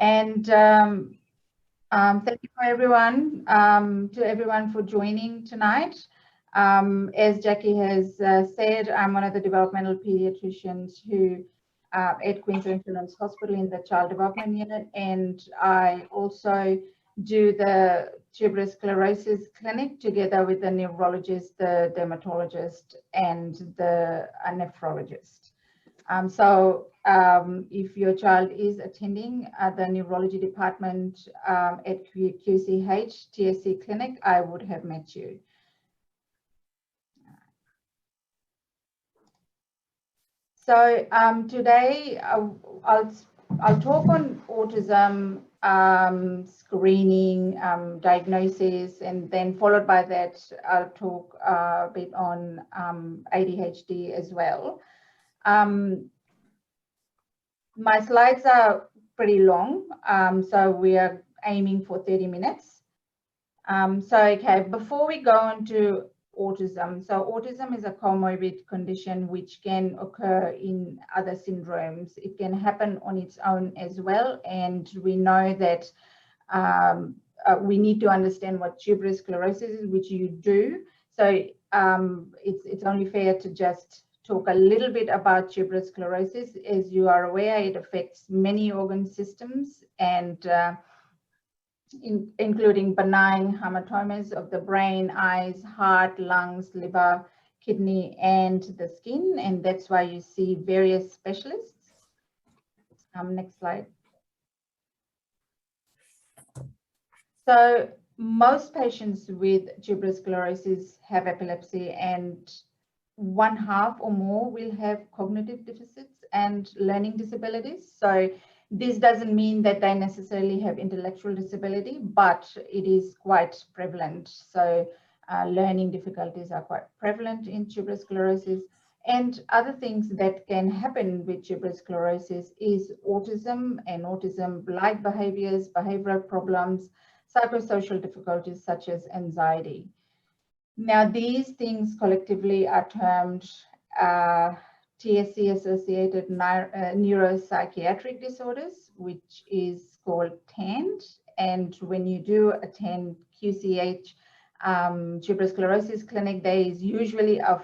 And thank you for everyone for joining tonight. As Jackie has said, I'm one of the developmental pediatricians who at Queensland Children's Hospital in the Child Development Unit, and I also do the tuberous sclerosis clinic together with the neurologist, the dermatologist, and the nephrologist. If your child is attending the neurology department at QCH TSC clinic, I would have met you. So today I'll talk on autism, screening, diagnosis, and then followed by that I'll talk a bit on ADHD as well. My slides are pretty long, so we are aiming for 30 minutes. Okay, before we go on to autism, so autism is a comorbid condition which can occur in other syndromes. It can happen on its own as well, and we know that we need to understand what tuberous sclerosis is, which you do. So it's only fair to just talk a little bit about tuberous sclerosis. As you are aware, it affects many organ systems, and including benign hematomas of the brain, eyes, heart, lungs, liver, kidney, and the skin. And that's why you see various specialists. Next slide. So most patients with tuberous sclerosis have epilepsy, and 1/2 or more will have cognitive deficits and learning disabilities. So this doesn't mean that they necessarily have intellectual disability, but it is quite prevalent. So learning difficulties are quite prevalent in tuberous sclerosis. And other things that can happen with tuberous sclerosis is autism and autism-like behaviors, behavioral problems, psychosocial difficulties such as anxiety. Now, these things collectively are termed TSC-associated neuropsychiatric disorders, which is called TAND. And when you do attend QCH tuberous sclerosis clinic, there is usually a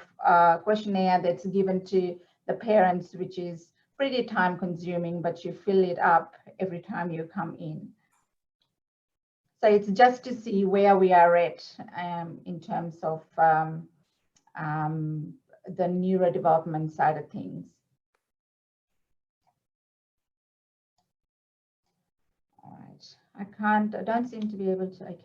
questionnaire that's given to the parents, which is pretty time consuming, but you fill it up every time you come in. So it's just to see where we are at in terms of the neurodevelopment side of things. All right, I don't seem to be able to,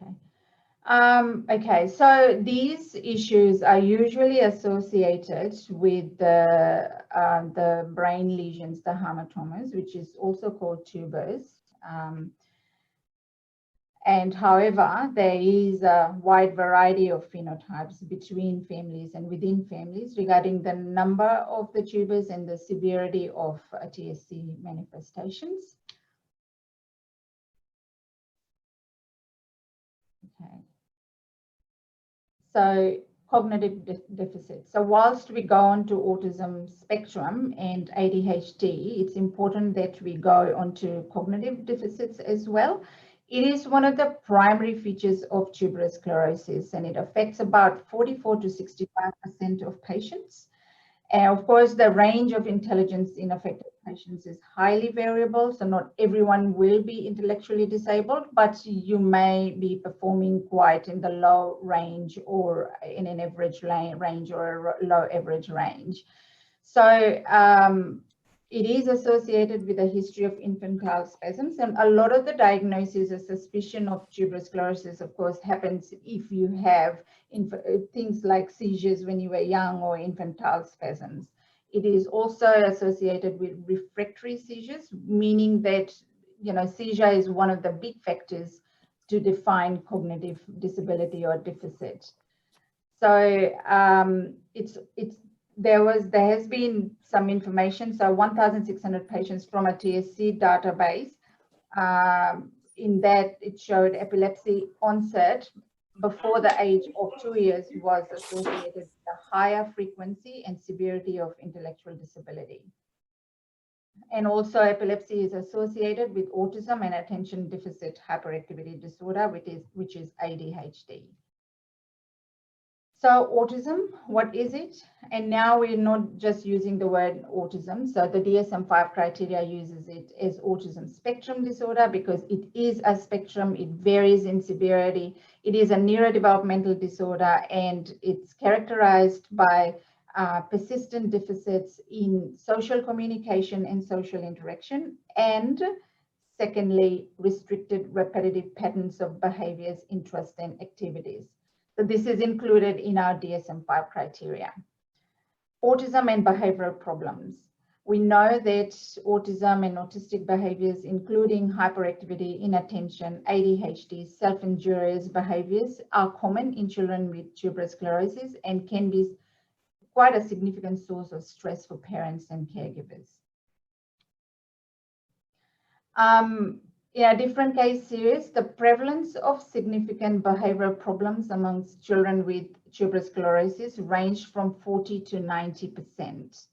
okay, so these issues are usually associated with the brain lesions, the hematomas, which is also called tubers. And however, there is a wide variety of phenotypes between families and within families regarding the number of the tubers and the severity of TSC manifestations. Okay. So cognitive deficits. So whilst we go on to autism spectrum and ADHD, it's important that we go on to cognitive deficits as well. It is one of the primary features of tuberous sclerosis, and it affects about 44 to 65% of patients. And of course, the range of intelligence in affected patients is highly variable. So not everyone will be intellectually disabled, but you may be performing quite in the low range or in an average range or a low average range. So it is associated with a history of infantile spasms, and a lot of the diagnosis or suspicion of tuberous sclerosis, of course, happens if you have things like seizures when you were young or infantile spasms. It is also associated with refractory seizures, meaning that, you know, seizure is one of the big factors to define cognitive disability or deficit. So there has been some information. So 1,600 patients from a TSC database. In that, it showed epilepsy onset before the age of 2 years was associated with a higher frequency and severity of intellectual disability. And also epilepsy is associated with autism and attention deficit hyperactivity disorder, which is ADHD. So autism, what is it? And now we're not just using the word autism. So the DSM-5 criteria uses it as autism spectrum disorder because it is a spectrum. It varies in severity. It is a neurodevelopmental disorder, and it's characterized by persistent deficits in social communication and social interaction, and secondly, restricted repetitive patterns of behaviors, interests, and activities. So this is included in our DSM-5 criteria. Autism and behavioral problems. We know that autism and autistic behaviors, including hyperactivity, inattention, ADHD, self-injurious behaviors, are common in children with tuberous sclerosis and can be quite a significant source of stress for parents and caregivers. In a different case series, the prevalence of significant behavioral problems amongst children with tuberous sclerosis ranged from 40 to 90%.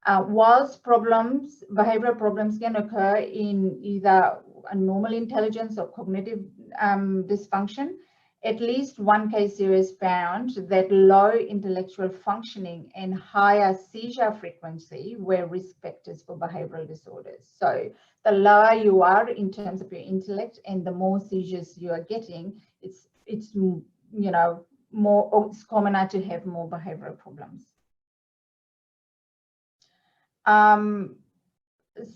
Whilst behavioral problems can occur in either a normal intelligence or cognitive dysfunction, at least one case series found that low intellectual functioning and higher seizure frequency were risk factors for behavioral disorders. So the lower you are in terms of your intellect and the more seizures you are getting, it's commoner to have more behavioral problems.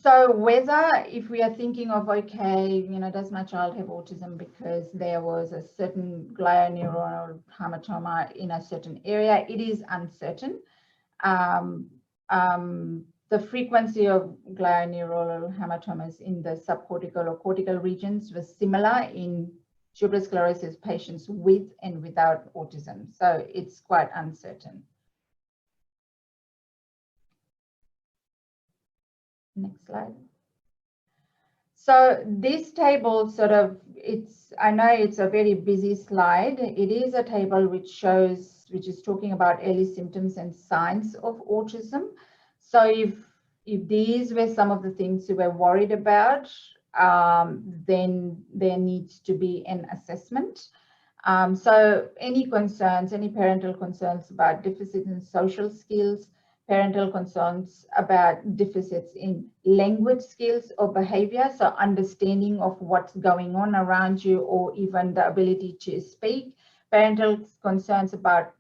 So whether, if we are thinking of, okay, does my child have autism because there was a certain glioneural hematoma in a certain area, it is uncertain. The frequency of glioneural hematomas in the subcortical or cortical regions was similar in tuberous sclerosis patients with and without autism. So it's quite uncertain. Next slide. So this table I know it's a very busy slide. It is a table which is talking about early symptoms and signs of autism. So if these were some of the things you were worried about, then there needs to be an assessment. So any parental concerns about deficits in social skills, parental concerns about deficits in language skills or behavior, so understanding of what's going on around you or even the ability to speak, parental concerns about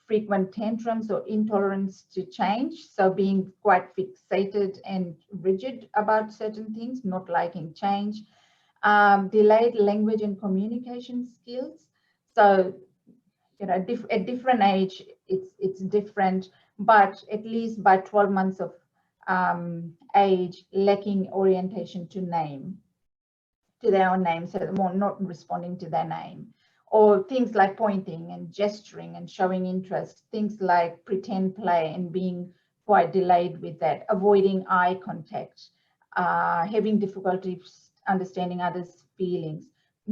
frequent tantrums or intolerance to change, so being quite fixated and rigid about certain things, not liking change, delayed language and communication skills. So at different age it's different, but at least by 12 months of age, lacking orientation to their own name, so more not responding to their name, or things like pointing and gesturing and showing interest, things like pretend play and being quite delayed with that, avoiding eye contact, having difficulty understanding others' feelings,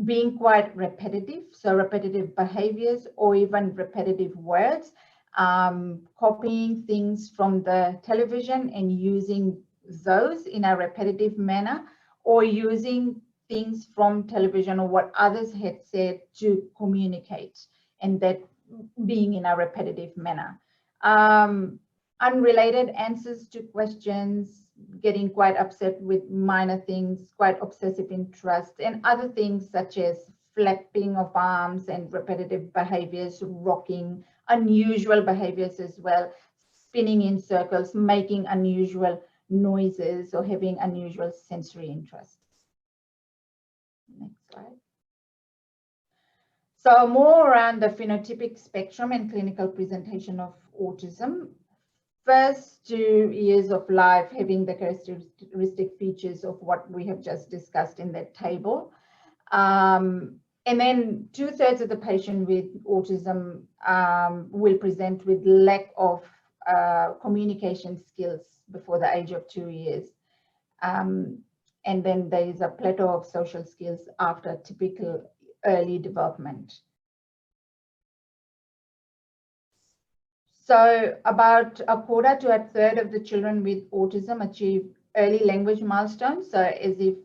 being quite repetitive, so repetitive behaviors or even repetitive words, copying things from the television and using those in a repetitive manner, or using things from television or what others had said to communicate, and that being in a repetitive manner. Unrelated answers to questions, getting quite upset with minor things, quite obsessive interest, and other things such as flapping of arms and repetitive behaviors, rocking, unusual behaviors as well, spinning in circles, making unusual noises, or having unusual sensory interests. Next slide. So more around the phenotypic spectrum and clinical presentation of autism. First 2 years of life having the characteristic features of what we have just discussed in that table. And then 2/3 of the patient with autism will present with lack of communication skills before the age of 2 years. And then there is a plateau of social skills after typical early development. So about a quarter to a third of the children with autism achieve early language milestones. So as if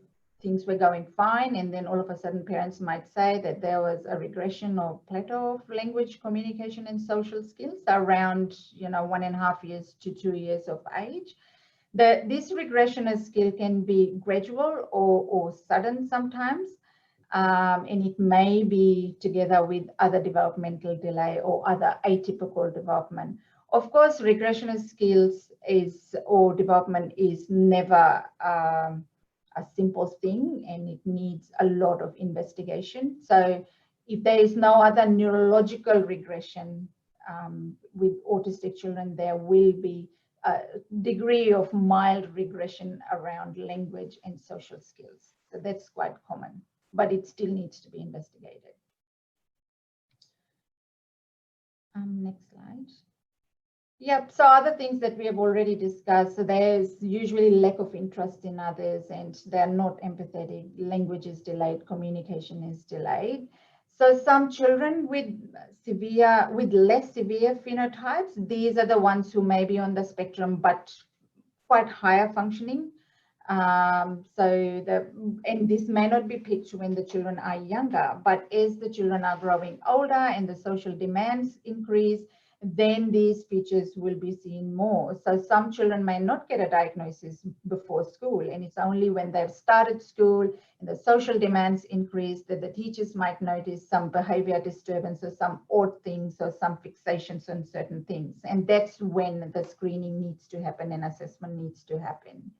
things were going fine, and then all of a sudden parents might say that there was a regression or plateau of language communication and social skills around 1.5 years to 2 years of age. This regression of skill can be gradual or sudden sometimes, and it may be together with other developmental delay or other atypical development. Of course, regression of skills or development is never a simple thing, and it needs a lot of investigation. So if there is no other neurological regression with autistic children, there will be a degree of mild regression around language and social skills. So that's quite common, but it still needs to be investigated. Next slide. Yep, so other things that we have already discussed, so there's usually lack of interest in others and they're not empathetic, language is delayed, communication is delayed. So some children with less severe phenotypes, these are the ones who may be on the spectrum but quite higher functioning. And this may not be picked when the children are younger, but as the children are growing older and the social demands increase, then these features will be seen more. So some children may not get a diagnosis before school, and it's only when they've started school and the social demands increase that the teachers might notice some behavior disturbance or some odd things or some fixations on certain things. And that's when the screening needs to happen and assessment needs to happen.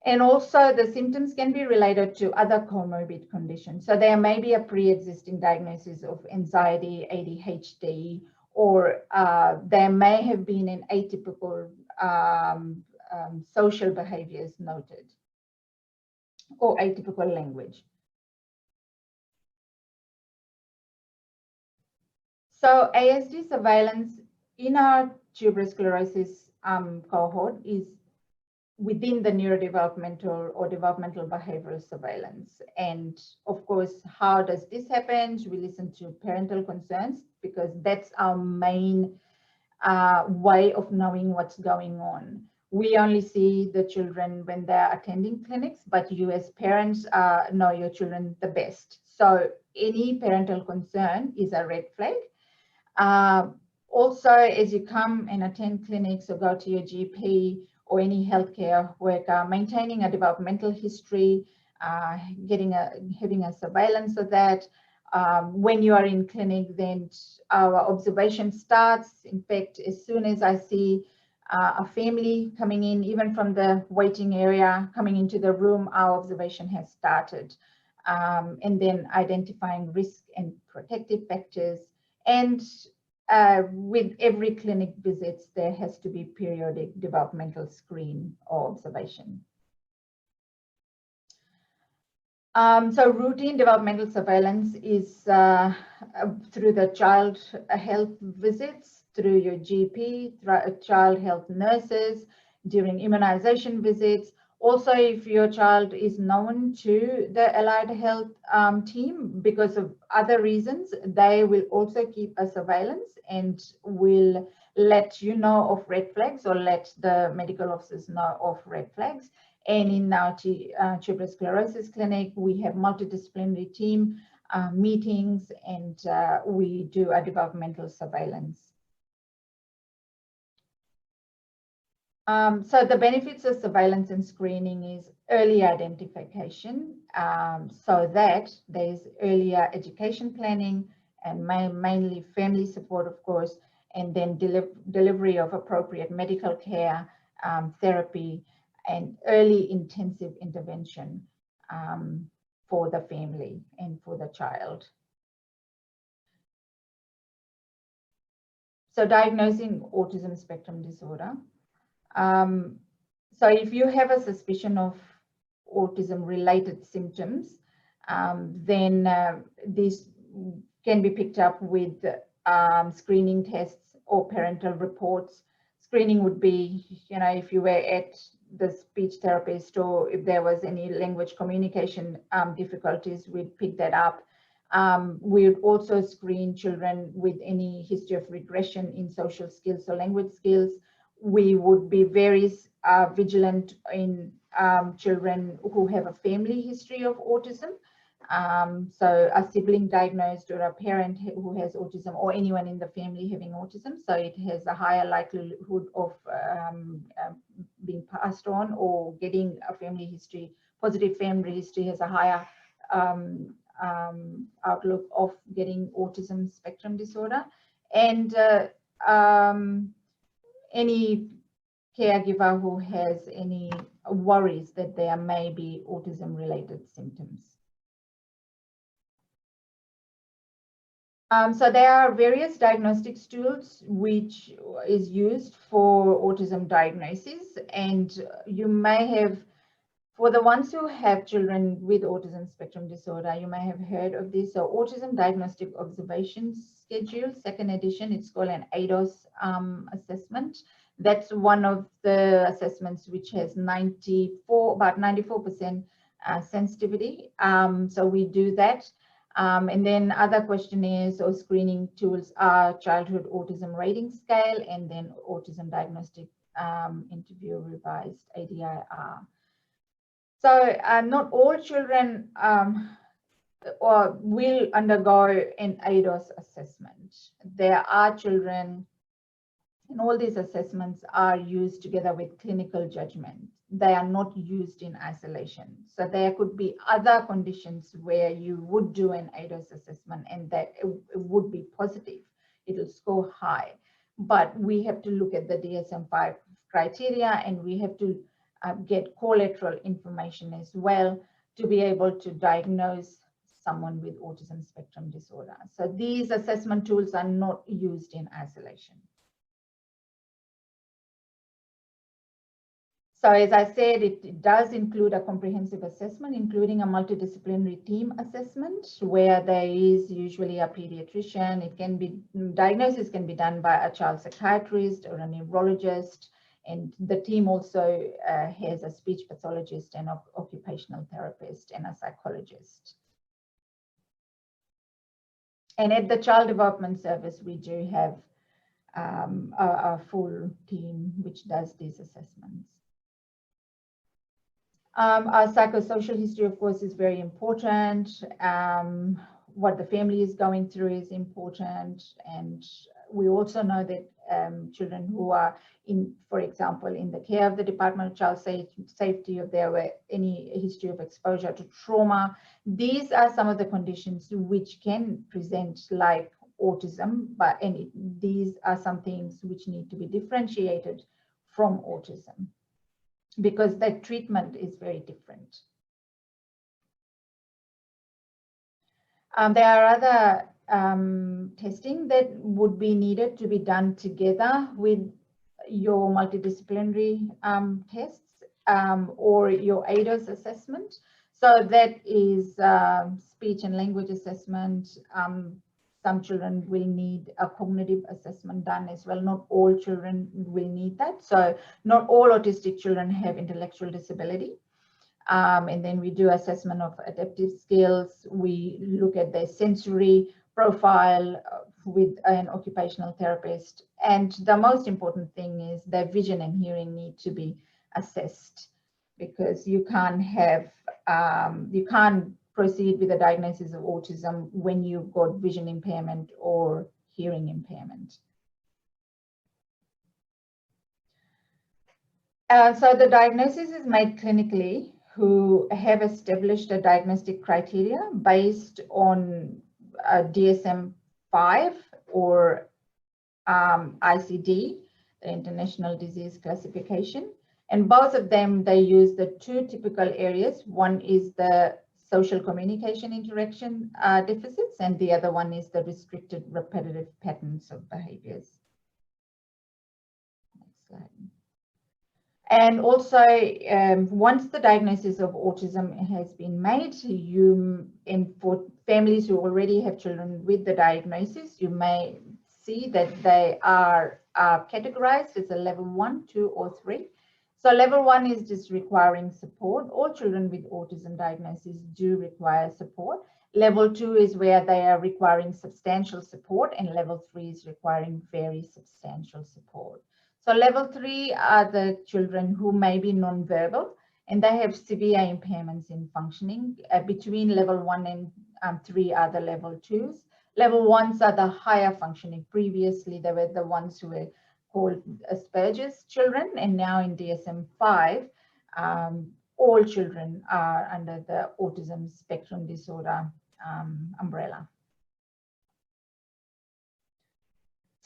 And also the symptoms can be related to other comorbid conditions. So there may be a pre-existing diagnosis of anxiety, ADHD, or there may have been an atypical social behaviors noted or atypical language. So ASD surveillance in our tuberous sclerosis cohort is within the neurodevelopmental or developmental behavioral surveillance. And of course, how does this happen? We listen to parental concerns because that's our main way of knowing what's going on. We only see the children when they're attending clinics, but you as parents know your children the best. So any parental concern is a red flag. Also, as you come and attend clinics or go to your GP, or any healthcare worker, maintaining a developmental history, having a surveillance of that. When you are in clinic, then our observation starts. In fact, as soon as I see a family coming in, even from the waiting area, coming into the room, our observation has started. And then identifying risk and protective factors. And with every clinic visits, there has to be periodic developmental screen or observation. So routine developmental surveillance is through the child health visits, through your GP, child health nurses, during immunization visits. Also, if your child is known to the allied health team because of other reasons, they will also keep a surveillance and will let you know of red flags or let the medical officers know of red flags. And in our tuberous sclerosis clinic, we have multidisciplinary team meetings, and we do a developmental surveillance. So the benefits of surveillance and screening is early identification, so that there's earlier education planning and mainly family support, of course, and then delivery of appropriate medical care, therapy, and early intensive intervention for the family and for the child. So diagnosing autism spectrum disorder. So if you have a suspicion of autism related symptoms, then this can be picked up with screening tests or parental reports. Screening would be, if you were at the speech therapist or if there was any language communication difficulties, we'd pick that up. We would also screen children with any history of regression in social skills or language skills. We would be very vigilant in children who have a family history of autism. So a sibling diagnosed or a parent who has autism, or anyone in the family having autism. So it has a higher likelihood of being passed on, or getting a family history. Positive family history has a higher outlook of getting autism spectrum disorder. And any caregiver who has any worries that there may be autism related symptoms. So there are various diagnostics tools which is used for autism diagnosis, and you may have, for the ones who have children with autism spectrum disorder, you may have heard of this. So Autism Diagnostic Observation Schedule, second edition, it's called an ADOS assessment. That's one of the assessments which has about 94% sensitivity. So we do that. And then other questionnaires or screening tools are Childhood Autism Rating Scale, and then Autism Diagnostic Interview Revised, ADIR. So not all children will undergo an ADOS assessment. There are children, and all these assessments are used together with clinical judgment. They are not used in isolation. So there could be other conditions where you would do an ADOS assessment and that it would be positive. It'll score high. But we have to look at the DSM-5 criteria, and we have to get collateral information as well to be able to diagnose someone with autism spectrum disorder. So these assessment tools are not used in isolation. So as I said, it does include a comprehensive assessment, including a multidisciplinary team assessment, where there is usually a pediatrician. It can be, diagnosis can be done by a child psychiatrist or a neurologist. And the team also has a speech pathologist and an occupational therapist and a psychologist. And at the Child Development Service, we do have a full team which does these assessments. Our psychosocial history, of course, is very important. What the family is going through is important. And we also know that children who are in, for example, in the care of the Department of Child Safety, if there were any history of exposure to trauma, these are some of the conditions which can present like autism, but these are some things which need to be differentiated from autism, because that treatment is very different. There are other testing that would be needed to be done together with your multidisciplinary tests or your ADOS assessment. So that is speech and language assessment. Some children will need a cognitive assessment done as well. Not all children will need that. So not all autistic children have intellectual disability. And then we do assessment of adaptive skills. We look at their sensory profile with an occupational therapist. And the most important thing is their vision and hearing need to be assessed, because you can't have, you can't proceed with a diagnosis of autism when you've got vision impairment or hearing impairment. So the diagnosis is made clinically, who have established a diagnostic criteria based on DSM-5 or ICD, the International Disease Classification. And both of them, they use the two typical areas. One is the social communication interaction deficits, and the other one is the restricted repetitive patterns of behaviors. Next slide. And also, once the diagnosis of autism has been made, and for families who already have children with the diagnosis, you may see that they are categorized as a level 1, 2, or 3. So level 1 is just requiring support. All children with autism diagnosis do require support. Level 2 is where they are requiring substantial support, and level 3 is requiring very substantial support. So level 3 are the children who may be non-verbal, and they have severe impairments in functioning. Between level 1 and 3 are the level 2s. Level 1s are the higher functioning. Previously, they were the ones who were called Asperger's children, and now in DSM-5, all children are under the autism spectrum disorder umbrella.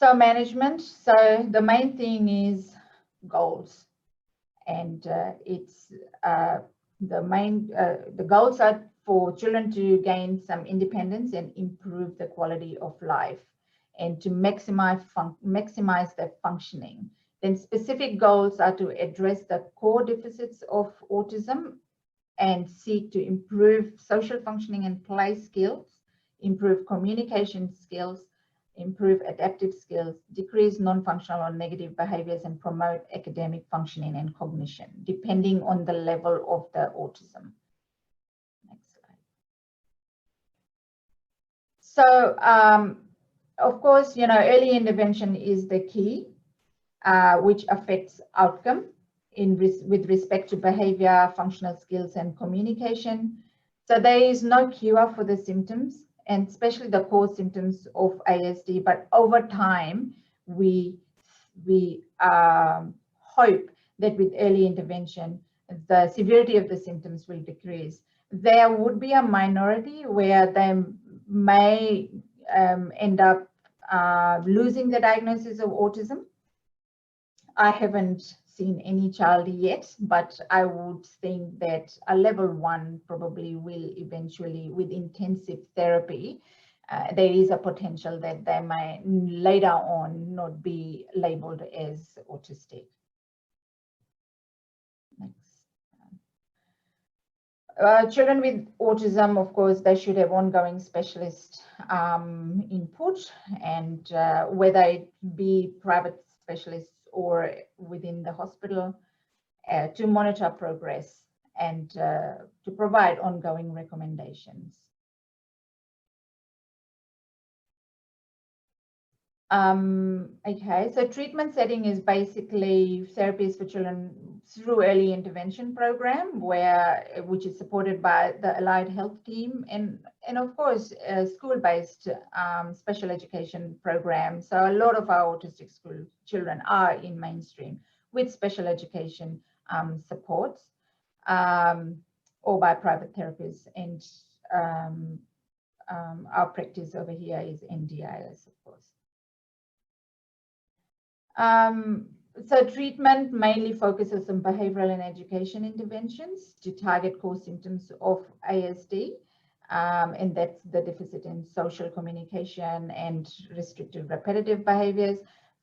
So management, so the main thing is goals, and the goals are for children to gain some independence and improve the quality of life, and to maximize their functioning. Then specific goals are to address the core deficits of autism and seek to improve social functioning and play skills, improve communication skills, improve adaptive skills, decrease non-functional or negative behaviors, and promote academic functioning and cognition, depending on the level of the autism. Next slide. So, of course, early intervention is the key, which affects outcome with respect to behavior, functional skills, and communication. So there is no cure for the symptoms, and especially the core symptoms of ASD, but over time, we hope that with early intervention, the severity of the symptoms will decrease. There would be a minority where they may end up losing the diagnosis of autism. I haven't seen any child yet, but I would think that a level 1 probably will eventually, with intensive therapy, there is a potential that they may later on not be labeled as autistic. Next. Children with autism, of course, they should have ongoing specialist input, and whether it be private specialists or within the hospital, to monitor progress and to provide ongoing recommendations. Okay, so treatment setting is basically therapies for children through early intervention program, which is supported by the allied health team, and of course school-based special education programs. So a lot of our autistic school children are in mainstream with special education supports, or by private therapists, and our practice over here is NDIS, of course. So treatment mainly focuses on behavioural and education interventions to target core symptoms of ASD, and that's the deficit in social communication and restrictive repetitive behaviours.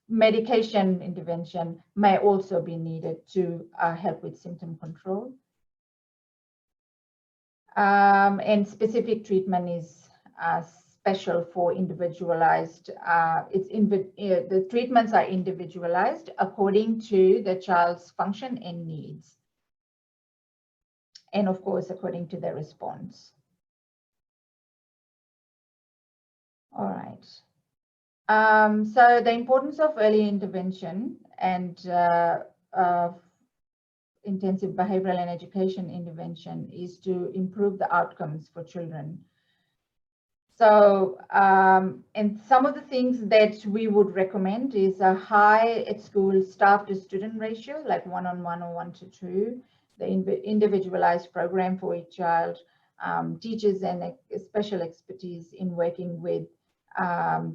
Medication intervention may also be needed to help with symptom control. And specific treatment is special for individualized. The treatments are individualized according to the child's function and needs, and of course according to their response. All right. So the importance of early intervention and intensive behavioral and education intervention is to improve the outcomes for children. So, and some of the things that we would recommend is a high at school staff to student ratio, like 1-on-1 or 1-to-2, the individualized program for each child, teachers and special expertise in working with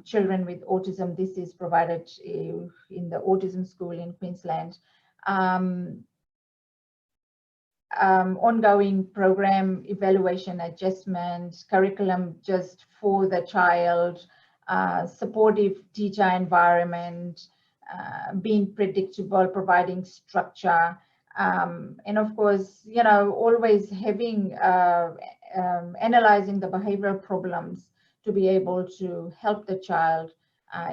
children with autism. This is provided in the autism school in Queensland. Ongoing program evaluation, adjustment, curriculum just for the child, supportive teacher environment, being predictable, providing structure, and of course, always having analyzing the behavioral problems to be able to help the child.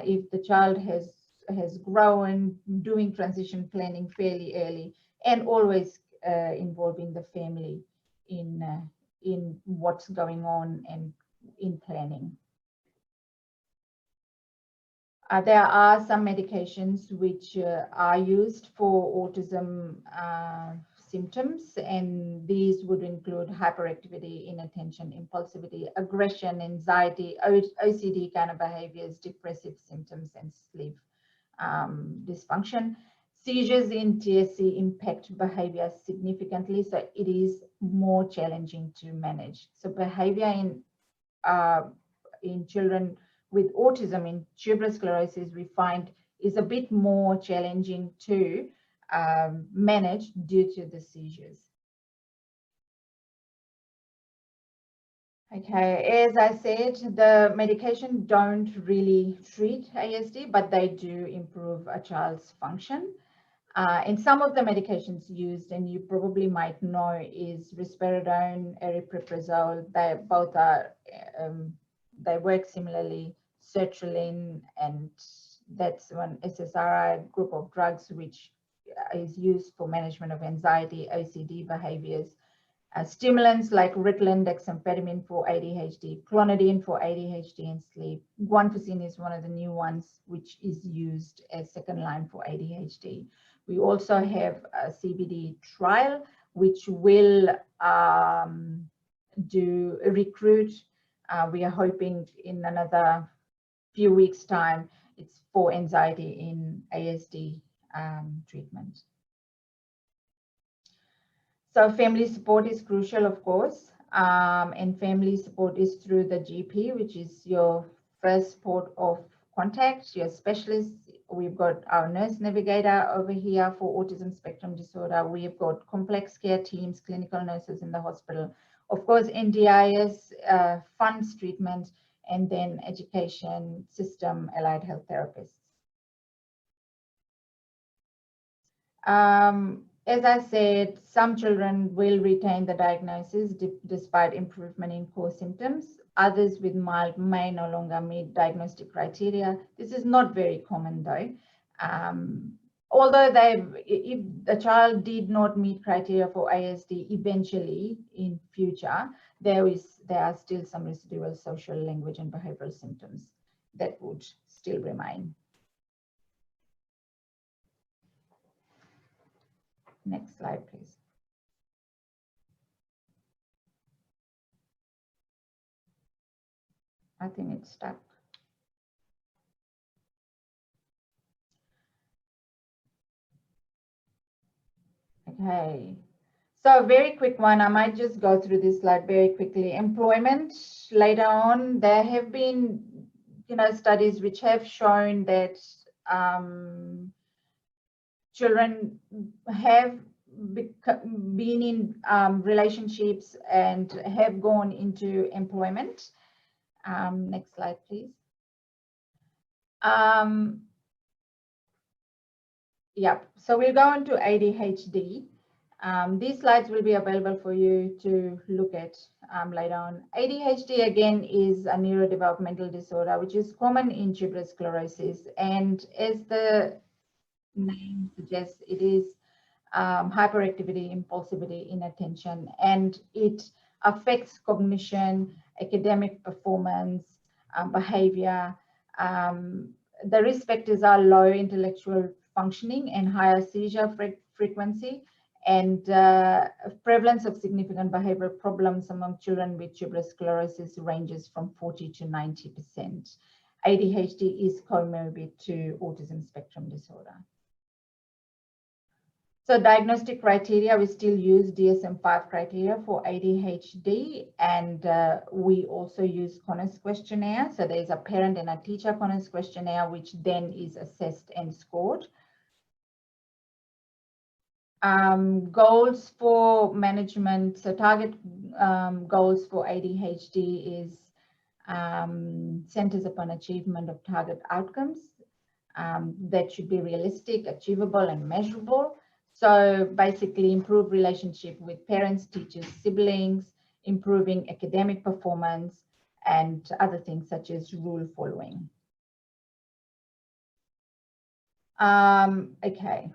If the child has grown, doing transition planning fairly early, and always involving the family in what's going on, and in planning. There are some medications which are used for autism symptoms, and these would include hyperactivity, inattention, impulsivity, aggression, anxiety, OCD kind of behaviors, depressive symptoms, and sleep dysfunction. Seizures in TSC impact behavior significantly, so it is more challenging to manage. So behavior in children with autism in tuberous sclerosis, we find is a bit more challenging to manage due to the seizures. Okay, as I said, the medication don't really treat ASD, but they do improve a child's function. And some of the medications used, and you probably might know, is risperidone, aripiprazole. They both are, they work similarly. Sertraline, and that's one SSRI group of drugs which is used for management of anxiety, OCD behaviors. Stimulants like Ritalin, dexamphetamine for ADHD, clonidine for ADHD and sleep. Guanfacine is one of the new ones which is used as second line for ADHD. We also have a CBD trial which will recruit. We are hoping in another few weeks' time. It's for anxiety in ASD treatment. So family support is crucial, of course, and family support is through the GP, which is your first port of contact, your specialist. We've got our nurse navigator over here for autism spectrum disorder. We've got complex care teams, clinical nurses in the hospital. Of course, NDIS funds treatment, and then education system, allied health therapists. As I said, some children will retain the diagnosis despite improvement in core symptoms. Others with mild may no longer meet diagnostic criteria. This is not very common though. Although if the child did not meet criteria for ASD eventually in future, there are still some residual social, language and behavioral symptoms that would still remain. Next slide, please. I think it's stuck. Okay, so a very quick one. I might just go through this slide very quickly. Employment, later on, there have been, studies which have shown that children have been in relationships and have gone into employment. Next slide, please. Yep, so we'll go on to ADHD. These slides will be available for you to look at later on. ADHD, again, is a neurodevelopmental disorder which is common in tuberous sclerosis, and as the name suggests, it is hyperactivity, impulsivity, inattention, and it affects cognition, academic performance, behavior. The risk factors are low intellectual functioning and higher seizure frequency, and prevalence of significant behavioral problems among children with tuberous sclerosis ranges from 40 to 90%. ADHD is comorbid to autism spectrum disorder. So diagnostic criteria, we still use DSM-5 criteria for ADHD, and we also use Conners questionnaire. So there's a parent and a teacher Conners questionnaire, which then is assessed and scored. Goals for management, so target goals for ADHD is centers upon achievement of target outcomes that should be realistic, achievable and measurable. So basically improve relationship with parents, teachers, siblings, improving academic performance, and other things such as rule following. Okay,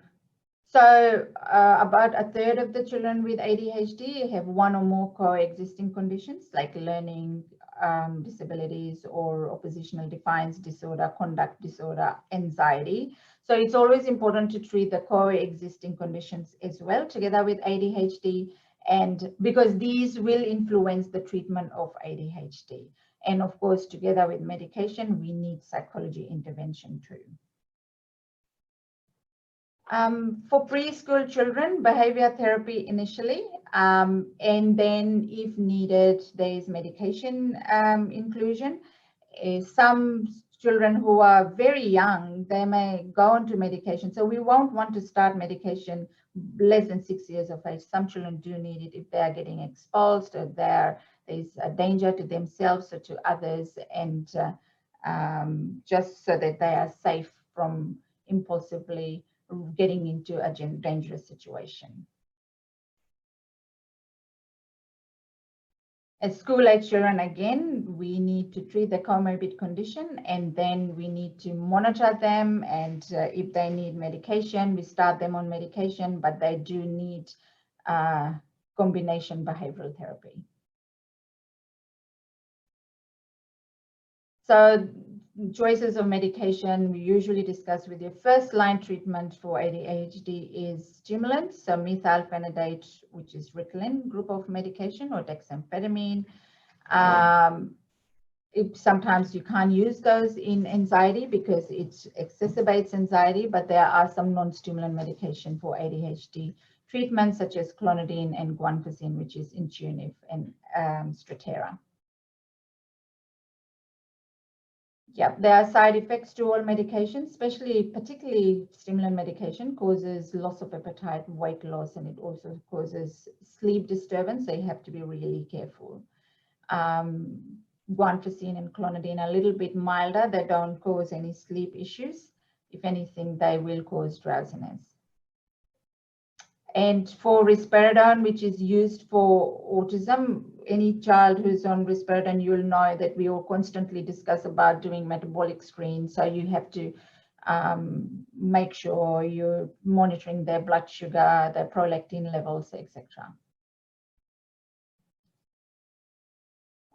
so about a third of the children with ADHD have one or more coexisting conditions like learning disabilities or oppositional defiance disorder, conduct disorder, anxiety. So it's always important to treat the coexisting conditions as well together with ADHD, and because these will influence the treatment of ADHD. And of course, together with medication, we need psychology intervention too. For preschool children, behavior therapy initially, and then if needed, there is medication inclusion. Some children who are very young, they may go into medication. So we won't want to start medication less than 6 years of age. Some children do need it if they are getting exposed or there's a danger to themselves or to others, and just so that they are safe from impulsively getting into a dangerous situation. As school-age children, again, we need to treat the comorbid condition, and then we need to monitor them, and if they need medication, we start them on medication, but they do need combination behavioral therapy. So choices of medication we usually discuss with your first line treatment for ADHD is stimulants, so methylphenidate, which is Ritalin group of medication, or dexamphetamine. Sometimes you can't use those in anxiety because it exacerbates anxiety, but there are some non-stimulant medication for ADHD treatments such as clonidine and guanfacine, which is Intuitive, and Strattera. Yeah, there are side effects to all medications, particularly stimulant medication causes loss of appetite, weight loss, and it also causes sleep disturbance. So you have to be really careful. Guanfacine and clonidine are a little bit milder. They don't cause any sleep issues. If anything, they will cause drowsiness. And for risperidone, which is used for autism, any child who's on risperidone, you'll know that we all constantly discuss about doing metabolic screens. So you have to make sure you're monitoring their blood sugar, their prolactin levels, etc.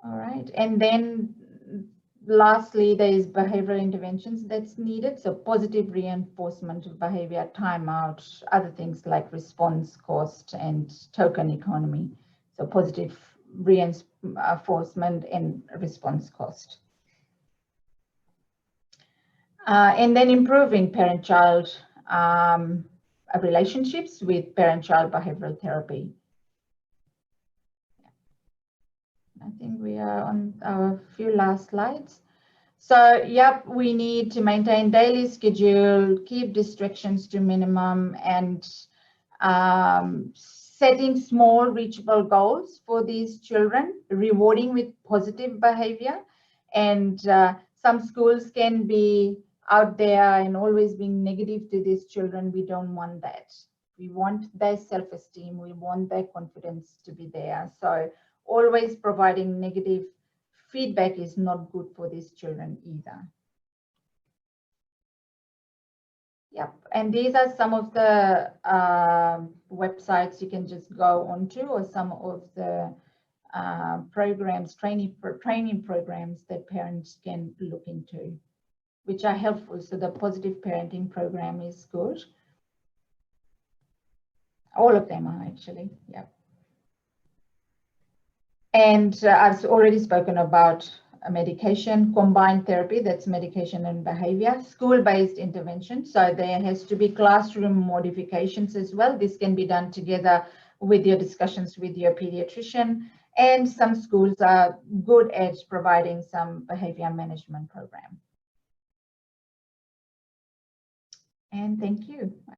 All right, and then lastly, there is behavioral interventions that's needed. So positive reinforcement of behavior, timeout, other things like response cost and token economy. So positive reinforcement and response cost. And then improving parent-child relationships with parent-child behavioral therapy. I think we are on our few last slides. So, yep, we need to maintain daily schedule, keep distractions to minimum, and setting small reachable goals for these children, rewarding with positive behavior. And some schools can be out there and always being negative to these children. We don't want that. We want their self-esteem. We want their confidence to be there. So always providing negative feedback is not good for these children either. Yep, and these are some of the websites you can just go onto, or some of the programs, training programs that parents can look into, which are helpful. So the positive parenting program is good. All of them are actually, yeah. And I've already spoken about a medication, combined therapy, that's medication and behavior, school-based intervention. So there has to be classroom modifications as well. This can be done together with your discussions with your pediatrician. And some schools are good at providing some behavior management program. And thank you.